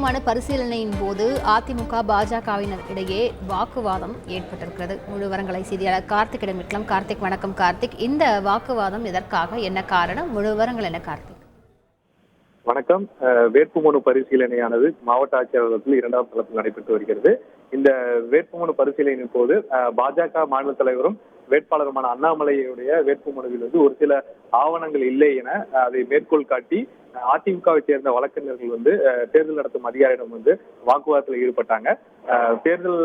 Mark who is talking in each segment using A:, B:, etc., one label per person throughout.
A: வேட்புமனு பரிசீலனையின் போது அதிமுக பாஜகவினர் இடையே வாக்குவாதம் ஏற்பட்டிருக்கிறது. முழு விவரங்களை செய்தியாளர் கார்த்திக்கிடம் இருக்கலாம். கார்த்திக், வணக்கம். கார்த்திக், இந்த வாக்குவாதம் எதற்காக, என்ன காரணம், முழு விவரங்கள் என்ன கார்த்திக்?
B: வணக்கம். வேட்புமனு பரிசீலனையானது மாவட்ட ஆட்சியர் அலுவலகத்தில் 2வது தளத்தில் நடைபெற்று வருகிறது. இந்த வேட்புமனு பரிசீலனையின் போது பாஜக மாநில தலைவரும் வேட்பாளருமான அண்ணாமலையுடைய வேட்புமனுவில் ஒரு சில ஆவணங்கள் இல்லை என அதை மேற்கோள் காட்டி அதிமுகவை சேர்ந்த வழக்கறிஞர்கள் தேர்தல் நடத்தும் அதிகாரியிடம் வாக்குவாதத்தில் ஈடுபட்டாங்க. தேர்தல்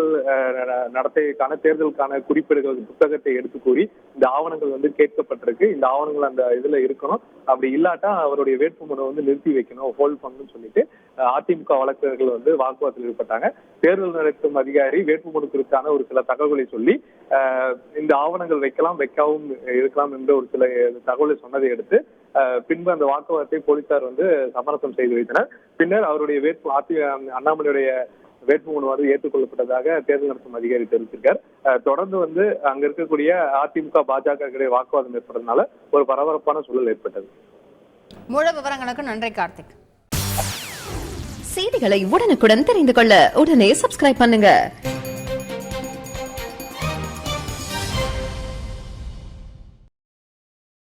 B: நடத்தைக்கான தேர்தலுக்கான குறிப்பீடுகள் புத்தகத்தை எடுத்து கூறி இந்த ஆவணங்கள் கேட்கப்பட்டிருக்கு, இந்த ஆவணங்கள் அந்த இதுல இருக்கணும், அப்படி இல்லாட்டா அவருடைய வேட்புமனு நிறுத்தி வைக்கணும், ஹோல்ட் பண்ணணும்னு சொல்லிட்டு அதிமுக வழக்கறிஞர்கள் வாக்குவாதத்தில் ஈடுபட்டாங்க. தேர்தல் நடத்தும் அதிகாரி வேட்புமனு குறித்தான ஒரு சில தகவல்களை சொல்லி இந்த ஆவணங்கள் வைக்கலாம், வைக்கவும் இருக்கலாம் என்ற ஒரு சில தகவலை சொன்னதை எடுத்து பின்பு அந்த வாக்குவாதத்தை போலீசார் சமரசம் செய்து வைத்தனர். பின்னர் அவருடைய அண்ணாமலையுடைய வேட்புமனு ஏற்றுக்கொள்ளப்பட்டதாக தேர்தல் நடத்தும் அதிகாரி தெரிவித்திருக்கார். தொடர்ந்து அங்க இருக்கக்கூடிய அதிமுக பாஜக இடையே வாக்குவாதம் ஏற்பட்டதுனால ஒரு பரபரப்பான சூழல் ஏற்பட்டது.
A: முழு விவரங்களுக்கு நன்றி கார்த்திக்.
C: செய்திகளை உடனுக்குடன் தெரிந்து கொள்ள உடனே சப்ஸ்கிரைப் பண்ணுங்க.